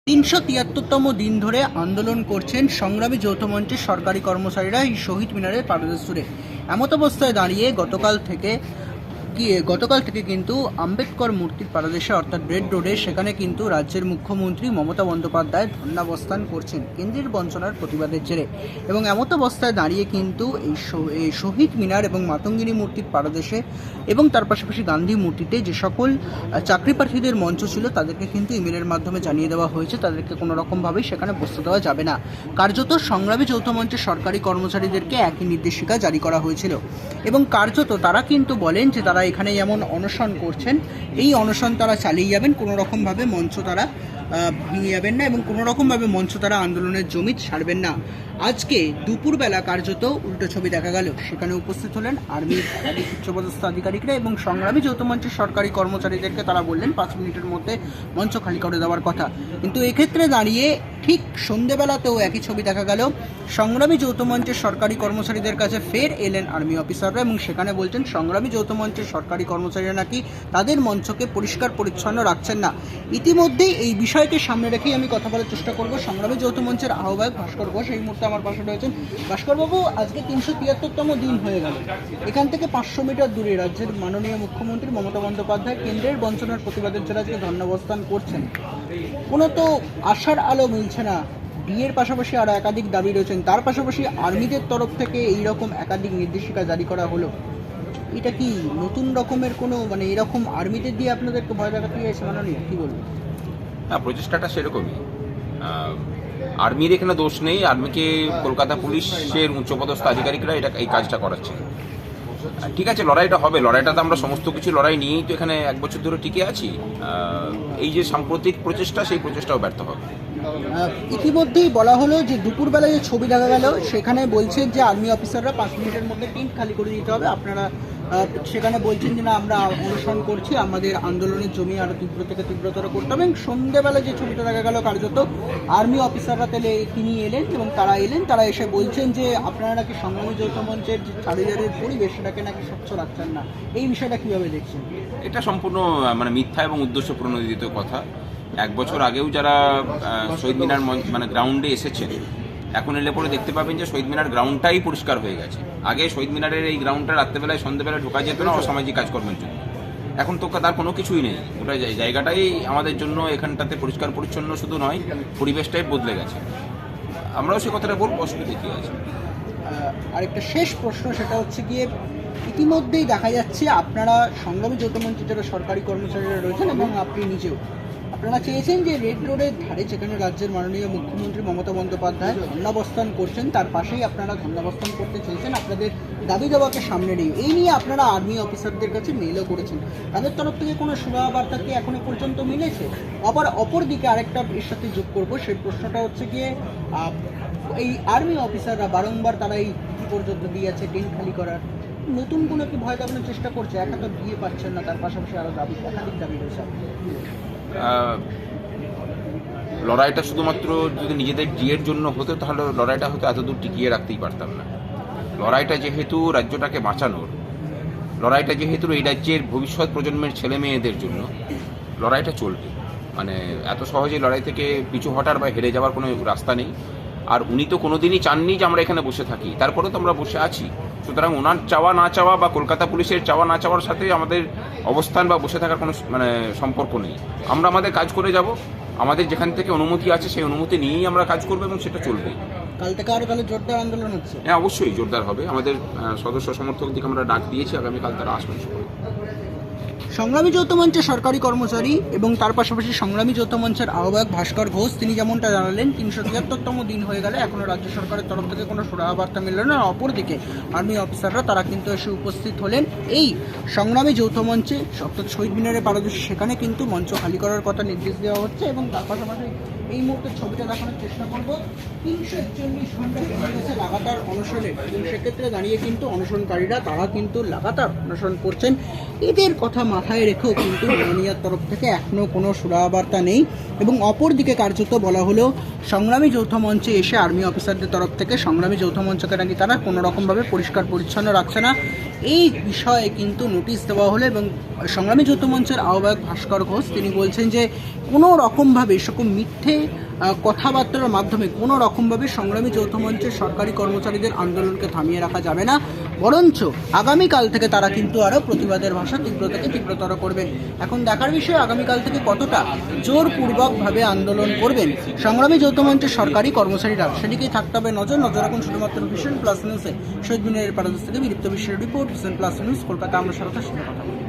৩৭৩তম দিন ধরে আন্দোলন করছেন সংগ্রামী যৌথ মঞ্চের সরকারি কর্মচারীরা এই শহীদ মিনারের পাদদেশ জুড়ে। এমত অবস্থায় দাঁড়িয়ে গতকাল থেকে কিন্তু আম্বেদকর মূর্তির পাদদেশে অর্থাৎ রেড রোডে সেখানে কিন্তু রাজ্যের মুখ্যমন্ত্রী মমতা বন্দ্যোপাধ্যায় ধর্ণাবস্থান করছেন কেন্দ্রের বঞ্চনার প্রতিবাদের জেরে। এবং এমত অবস্থায় দাঁড়িয়ে কিন্তু এই শহীদ মিনার এবং মাতঙ্গিনী মূর্তির পাদদেশে এবং তার পাশাপাশি গান্ধী মূর্তিতে যে সকল চাকরি প্রার্থীদের মঞ্চ ছিল তাদেরকে কিন্তু ইমেলের মাধ্যমে জানিয়ে দেওয়া হয়েছে তাদেরকে কোনো রকমভাবেই সেখানে বসতে দেওয়া যাবে না। কার্যত সংগ্রামী যৌথ মঞ্চের সরকারি কর্মচারীদেরকে একই নির্দেশিকা জারি করা হয়েছিল এবং কার্যত তারা কিন্তু বলেন যে তারা এখানে যেমন অনশন করছেন এই অনশন তারা চালিয়ে যাবেন, কোনো রকমভাবে মঞ্চ তারা ভেঙে যাবেন না এবং কোনো রকমভাবে মঞ্চ তারা আন্দোলনের জমিত ছাড়বেন না। আজকে দুপুরবেলা কার্যত উল্টো ছবি দেখা গেল, সেখানে উপস্থিত হলেন আর্মির একাধিক উচ্চপদস্থ আধিকারিকরা এবং সংগ্রামী যৌথ মঞ্চের সরকারি কর্মচারীদেরকে তারা বললেন 5 মিনিটের মধ্যে মঞ্চ খালি করে দেওয়ার কথা। কিন্তু এক্ষেত্রে দাঁড়িয়ে ঠিক সন্ধেবেলাতেও একই ছবি দেখা গেল, সংগ্রামী যৌথ মঞ্চের সরকারি কর্মচারীদের কাছে ফের এলেন আর্মি অফিসাররা এবং সেখানে বলছেন সংগ্রামী যৌথ মঞ্চের সরকারি কর্মচারীরা নাকি তাদের মঞ্চকে পরিষ্কার পরিচ্ছন্ন রাখছেন না। ইতিমধ্যেই এই বিষয়কে সামনে রেখেই আমি কথা বলার চেষ্টা করব সংগ্রামী যৌথ মঞ্চের আহ্বায়ক ভাস্কর ঘোষ এই মুহূর্তে আমার পাশে রয়েছেন। ভাস্করবাবু, আজকে 373তম দিন হয়ে গেল, এখান থেকে 500 মিটার দূরে রাজ্যের মাননীয় মুখ্যমন্ত্রী মমতা বন্দ্যোপাধ্যায় কেন্দ্রের বঞ্চনার প্রতিবাদের জন্য আজকে ধর্ণাবস্থান করছেন। কোনো তো আশার আলো মিলছে না। বিয়ের পাশাপাশি আরও একাধিক দাবি রয়েছেন, তার পাশাপাশি আর্মিদের তরফ থেকে এইরকম একাধিক নির্দেশিকা জারি করা হলো। এটা কি নতুন রকমের কোনো এরকম আর্মিদের দিয়ে আপনাদেরকে ভয় দেখাতে গিয়েছে মাননীয়, কি বলবো? হ্যাঁ, প্রচেষ্টাটা সেরকমই। আর্মির এখানে দোষ নেই, আর্মিকে কলকাতা পুলিশের উচ্চপদস্থ আধিকারিকরা এই কাজটা করাচ্ছে। ঠিক আছে, লড়াইটা হবে, লড়াইটা তো আমরা সমস্ত কিছু লড়াই নিয়েই তো এখানে 1 বছর ধরে টিকে আছি। এই যে সাম্প্রতিক প্রচেষ্টা, সেই প্রচেষ্টাও ব্যর্থ হবে। ইতিমধ্যেই বলা হলো যে দুপুরবেলায় যে ছবি দেখা গেল সেখানে বলছেন যে আর্মি অফিসাররা 5 মিনিটের মধ্যে টিম খালি করে দিতে হবে। আপনারা সেখানে বলছেন যে না, আমরা অনুসরণ করছি, আমাদের আন্দোলনের জমি আরও তীব্র থেকে তীব্রতর করতে হবে। এবং সন্ধ্যেবেলা যে ছবিটা দেখা গেল কার্যত আর্মি অফিসাররা তিনি এলেন এবং তারা এসে বলছেন যে আপনারা নাকি সংগ্রামী যৌথ মঞ্চের যে চারিদারের পরিবেশ সেটাকে নাকি স্বচ্ছ রাখছেন না। এই বিষয়টা কীভাবে দেখছেন? এটা সম্পূর্ণ মিথ্যা এবং উদ্দেশ্য প্রণোদিত কথা। 1 বছর আগেও যারা শহীদ মিনার গ্রাউন্ডে এসেছেন, এখন এলে পরে দেখতে পাবেন যে শহীদ মিনার গ্রাউন্ডটাই পরিষ্কার হয়ে গেছে। আগে শহীদ মিনারের এই গ্রাউন্ডটা রাত্রেবেলায় সন্ধ্যেবেলায় ঢোকা যেত না অসামাজিক কাজকর্মের জন্য। এখন তো তার কোনো কিছুই নেই, ওটা জায়গাটাই আমাদের জন্য এখানটাতে পরিষ্কার পরিচ্ছন্ন শুধু নয়, পরিবেশটাই বদলে গেছে। আমরাও সে কথাটা বলবো, অসুবিধা কী আছে। আরেকটা শেষ প্রশ্ন, সেটা হচ্ছে গিয়ে ইতিমধ্যেই দেখা যাচ্ছে আপনারা সংগ্রামী যৌথ মঞ্চের যারা সরকারি কর্মচারীরা রয়েছেন এবং আপনি নিজেও আপনারা চেয়েছেন যে রেড রোডের ধারে যেখানে রাজ্যের মাননীয় মুখ্যমন্ত্রী মমতা বন্দ্যোপাধ্যায় ধর্ণাবস্থান করছেন তার পাশেই আপনারা ধর্ণাবস্থান করতে চেয়েছেন আপনাদের দাবি দাবাকে সামনে নিয়ে। এই নিয়ে আপনারা আর্মি অফিসারদের কাছে মেলও করেছেন, তাদের তরফ থেকে কোনো সুরাবার্তা কি এখনো পর্যন্ত মিলেছে? আবার অপরদিকে আরেকটা এর সাথে যোগ করবো, সেই প্রশ্নটা হচ্ছে গিয়ে এই আর্মি অফিসাররা বারংবার তারা এই পর্যন্ত দিয়েছে টেন্ট খালি করার, নতুন কোনো কি ভয় দেখানোর চেষ্টা করছে? একা তো বিয়ে পাচ্ছেন না, তার পাশাপাশি আরও একাধিক দাবি রয়েছে। লড়াইটা শুধুমাত্র যদি নিজেদের জিয়ের জন্য হতো তাহলে লড়াইটা হয়তো এতদূর টিকিয়ে রাখতেই পারতাম না। লড়াইটা যেহেতু রাজ্যটাকে বাঁচানোর, লড়াইটা যেহেতু এই রাজ্যের ভবিষ্যৎ প্রজন্মের ছেলে মেয়েদের জন্য, লড়াইটা চলবে। এত সহজে লড়াই থেকে পিছু হটার বা হেরে যাওয়ার কোনো রাস্তা নেই। আর উনি তো কোনোদিনই চাননি যে আমরা এখানে বসে থাকি, তারপরে তো আমরা বসে আছি। সুতরাং ওনার চাওয়া না চাওয়া বা কলকাতা পুলিশের চাওয়া না চাওয়ার সাথে আমাদের অবস্থান বা বসে থাকার কোনো সম্পর্ক নেই। আমরা আমাদের কাজ করে যাব, আমাদের যেখান থেকে অনুমতি আছে সেই অনুমতি নিয়েই আমরা কাজ করবো এবং সেটা চলবে। কাল থেকে আরও তাহলে জোরদার আন্দোলন হচ্ছে? হ্যাঁ, অবশ্যই জোরদার হবে। আমাদের সদস্য সমর্থকদেরকে আমরা ডাক দিয়েছি, আগামীকাল তারা আসবেন সবাই। সংগ্রামী যৌথ মঞ্চের সরকারি কর্মচারী এবং তার পাশাপাশি সংগ্রামী যৌথ মঞ্চের আহ্বায়ক ভাস্কর ঘোষ তিনি যেমনটা জানালেন 373তম দিন হয়ে গেলে এখনও রাজ্য সরকারের তরফ থেকে কোনো সুরাবার্তা মিলল না। অপরদিকে আর্মি অফিসাররা তারা কিন্তু এসে উপস্থিত হলেন এই সংগ্রামী যৌথ মঞ্চে অর্থাৎ শহীদ মিনারের পাদদেশে, সেখানে কিন্তু মঞ্চ খালি করার কথা নির্দেশ দেওয়া হচ্ছে। এবং তার পাশাপাশি এই মুহূর্তে ছবিটা দেখানোর চেষ্টা করবো, 341 ঘন্টা গেছে লাগাতার অনশনের এবং সেক্ষেত্রে দাঁড়িয়ে কিন্তু অনশনকারীরা তারা কিন্তু লাগাতার অনশন করছেন। এদের কথা মাথায় রেখেও কিন্তু মাননীয়ার তরফ থেকে এখনও কোনো সুরাবার্তা নেই। এবং অপরদিকে কার্যত বলা হলো সংগ্রামী যৌথ মঞ্চে এসে আর্মি অফিসারদের তরফ থেকে সংগ্রামী যৌথ মঞ্চকে নাকি তারা কোনো রকমভাবে পরিষ্কার পরিচ্ছন্ন রাখছে না, এই বিষয়ে কিন্তু নোটিশ দেওয়া হলো। এবং সংগ্রামী যৌথ মঞ্চের আহ্বায়ক ভাস্কর ঘোষ তিনি বলছেন যে কোনো রকমভাবে সকল মিথ্যে কথাবার্তার মাধ্যমে কোনো রকমভাবে সংগ্রামী যৌথ মঞ্চের সরকারি কর্মচারীদের আন্দোলনকে থামিয়ে রাখা যাবে না, বরঞ্চ আগামীকাল থেকে তারা কিন্তু আরও প্রতিবাদের ভাষা তীব্র থেকে তীব্রতর করবেন। এখন দেখার বিষয় আগামীকাল থেকে কতটা জোরপূর্বকভাবে আন্দোলন করবেন সংগ্রামী যৌথ মঞ্চের সরকারি কর্মচারীরা, সেদিকেই থাকতে হবে নজর রাখুন শুধুমাত্র ভিশন প্লাস নিউজে। শহীদ মিনারের পারাদর্শ থেকে বিলিপ্ত বিশ্বের report, vision plus news, Kolkata. আমরা সরকার সাথে কথা বলি।